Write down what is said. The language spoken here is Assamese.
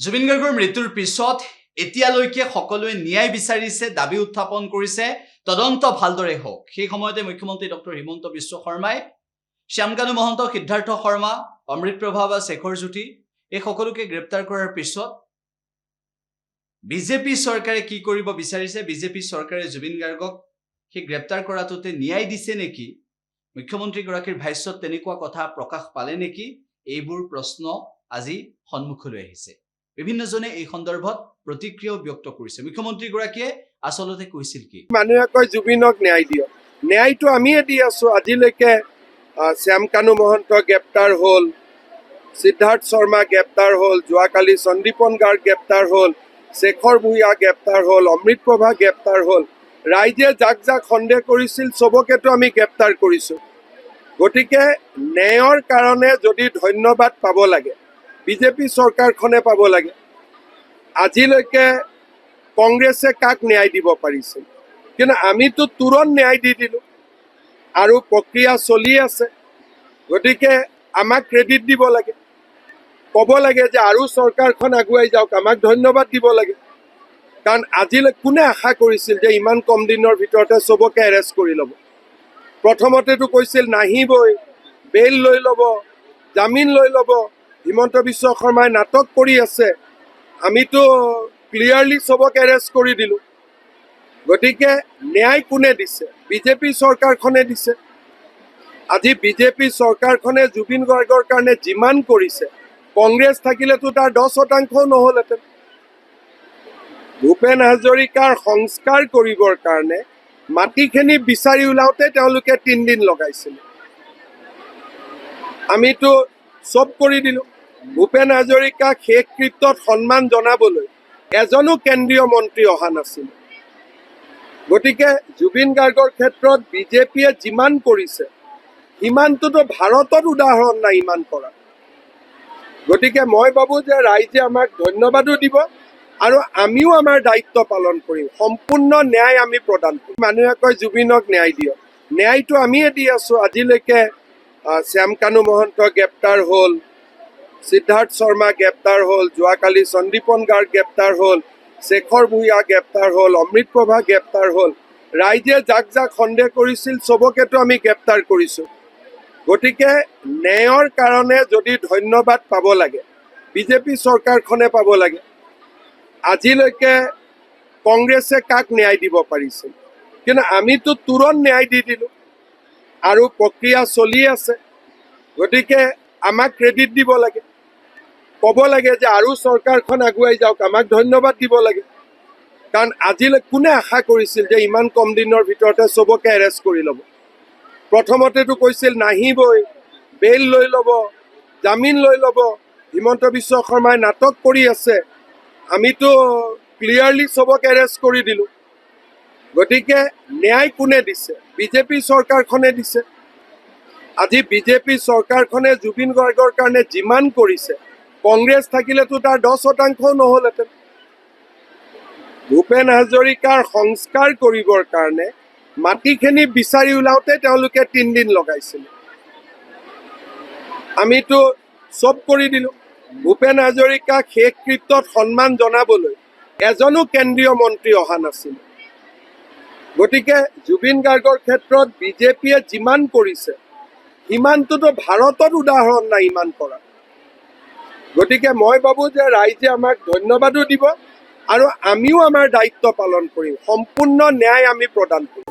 জুবিন গাৰ্গৰ মৃত্যুৰ পিছত এতিয়ালৈকে সকলোৱে ন্যায় বিচাৰিছে, দাবী উত্থাপন কৰিছে, তদন্ত ভালদৰে হওক। সেই সময়তে মুখ্যমন্ত্ৰী ডক্টৰ হিমন্ত বিশ্ব শৰ্মাই শ্যামকানু মহন্ত, সিদ্ধাৰ্থ শৰ্মা, অমৃতপ্ৰভা বা শেখৰ জ্যোতি এই সকলোকে গ্ৰেপ্তাৰ কৰাৰ পিছত বিজেপি চৰকাৰে কি কৰিব বিচাৰিছে? বিজেপি চৰকাৰে জুবিন গাৰ্গক সেই গ্ৰেপ্তাৰ কৰাটোতে ন্যায় দিছে নেকি? মুখ্যমন্ত্ৰীগৰাকীৰ ভাষ্যত তেনেকুৱা কথা প্ৰকাশ পালে নেকি? এইবোৰ প্ৰশ্ন আজি সন্মুখলৈ আহিছে। বিভিন্নজনে এই সন্দৰ্ভত প্ৰতিক্ৰিয়াও ব্যক্ত কৰিছে। মুখ্যমন্ত্ৰীগৰাকীয়ে আচলতে কৈছিল কি? মানুহে কয় জুবিনক ন্যায় দিয়ক, ন্যায়টো আমিয়ে দি আছো। আজিলৈকে শ্যামকানু মহন্ত গ্ৰেপ্তাৰ হ'ল, সিদ্ধাৰ্থ শৰ্মা গ্ৰেপ্তাৰ হ'ল, যোৱাকালি সন্দীপন গাৰ্গ গ্ৰেপ্তাৰ হ'ল, শেখৰ ভূঞা গ্ৰেপ্তাৰ হ'ল, অমৃতপ্ৰভা গ্ৰেপ্তাৰ হ'ল। ৰাইজে যাক যাক সন্দেহ কৰিছিল চবকেতো আমি গ্ৰেপ্তাৰ কৰিছোঁ। গতিকে ন্যায়ৰ কাৰণে যদি ধন্যবাদ পাব লাগে, বিজেপি চৰকাৰখনে পাব লাগে। আজিলৈকে কংগ্ৰেছে কাক ন্যায় দিব পাৰিছিল? কিন্তু আমিতো তুৰন্ত ন্যায় দি দিলোঁ আৰু প্ৰক্ৰিয়া চলি আছে। গতিকে আমাক ক্ৰেডিট দিব লাগে, ক'ব লাগে যে আৰু চৰকাৰখন আগুৱাই যাওক, আমাক ধন্যবাদ দিব লাগে। কাৰণ আজিলৈ কোনে আশা কৰিছিল যে ইমান কম দিনৰ ভিতৰতে চবকে এৰেষ্ট কৰি ল'ব? প্ৰথমতেতো কৈছিল নাহিবই, বেইল লৈ ল'ব, জামিন লৈ ল'ব। হিমন্ত বিশ্ব শৰ্মাই নাটক কৰি আছে, আমিতো ক্লিয়াৰলি চবক এৰেষ্ট কৰি দিলোঁ। গতিকে ন্যায় কোনে দিছে? বিজেপি চৰকাৰখনে দিছে। আজি বিজেপি চৰকাৰখনে জুবিন গাৰ্গৰ কাৰণে যিমান কৰিছে, কংগ্ৰেছ থাকিলেতো তাৰ 10% নহ'লহেঁতেন। ভূপেন হাজৰিকাৰ সংস্কাৰ কৰিবৰ কাৰণে মাটিখিনি বিচাৰি ওলাওঁতে তেওঁলোকে 3 দিন লগাইছিল। আমিতো চব কৰি দিলোঁ। ভূপেন হাজৰিকাক শেষকৃত্যত সন্মান জনাবলৈ এজনো কেন্দ্ৰীয় মন্ত্ৰী অহা নাছিল। গতিকে জুবিন গাৰ্গৰ ক্ষেত্ৰত বিজেপিয়ে যিমান কৰিছে সিমানটোতো ভাৰতত উদাহৰণ নাই ইমান কৰা। গতিকে মই ভাবোঁ যে ৰাইজে আমাক ধন্যবাদো দিব আৰু আমিও আমাৰ দায়িত্ব পালন কৰিম। সম্পূৰ্ণ ন্যায় আমি প্ৰদান কৰিম। মানুহে কয় জুবিনক ন্যায় দিয়ক, ন্যায়টো আমিয়ে দি আছোঁ। আজিলৈকে শ্যামকানু মহন্ত গ্ৰেপ্তাৰ হ'ল, সিদ্ধাৰ্থ শৰ্মা গ্ৰেপ্তাৰ হ'ল, যোৱাকালি সন্দীপন গাৰ্গ গ্ৰেপ্তাৰ হ'ল, শেখৰ ভূঞা গ্ৰেপ্তাৰ হ'ল, অমৃতপ্ৰভা গ্ৰেপ্তাৰ হ'ল। ৰাইজে যাক যাক সন্দেহ কৰিছিল চবকেতো আমি গ্ৰেপ্তাৰ কৰিছোঁ। গতিকে ন্যায়ৰ কাৰণে যদি ধন্যবাদ পাব লাগে, বিজেপি চৰকাৰখনে পাব লাগে। আজিলৈকে কংগ্ৰেছে কাক ন্যায় দিব পাৰিছিল? কিন্তু আমিতো তুৰন্ত ন্যায় দি দিলোঁ আৰু প্ৰক্ৰিয়া চলি আছে। গতিকে আমাক ক্ৰেডিট দিব লাগে, ক'ব লাগে যে আৰু চৰকাৰখন আগুৱাই যাওক, আমাক ধন্যবাদ দিব লাগে। কাৰণ আজিলৈ কোনে আশা কৰিছিল যে ইমান কম দিনৰ ভিতৰতে চবকে এৰেষ্ট কৰি ল'ব? প্ৰথমতেতো কৈছিল নাহিবই, বেইল লৈ ল'ব, জামিন লৈ ল'ব। হিমন্ত বিশ্ব শৰ্মাই নাটক কৰি আছে, আমিতো ক্লিয়াৰলি চবক এৰেষ্ট কৰি দিলোঁ। গতিকে ন্যায় কোনে দিছে? বিজেপি চৰকাৰখনে দিছে। আজি বিজেপি চৰকাৰখনে জুবিন গাৰ্গৰ কাৰণে যিমান কৰিছে, কংগ্ৰেছ থাকিলেতো তাৰ 10% নহ'লহেঁতেন। ভূপেন হাজৰিকাৰ সংস্কাৰ কৰিবৰ কাৰণে মাটিখিনি বিচাৰি ওলাওঁতে তেওঁলোকে 3 দিন লগাইছিল। আমিতো চব কৰি দিলোঁ। ভূপেন হাজৰিকাক শেষকৃত্যত সন্মান জনাবলৈ এজনো কেন্দ্ৰীয় মন্ত্ৰী অহা নাছিল। গতিকে জুবিন গাৰ্গৰ ক্ষেত্ৰত বিজেপিয়ে যিমান কৰিছে সিমানটোতো ভাৰতত উদাহৰণ নাই ইমান কৰা। গতিকে মই ভাবোঁ যে ৰাইজে আমাক ধন্যবাদো দিব আৰু আমিও আমাৰ দায়িত্ব পালন কৰিম। সম্পূৰ্ণ ন্যায় আমি প্ৰদান কৰিম।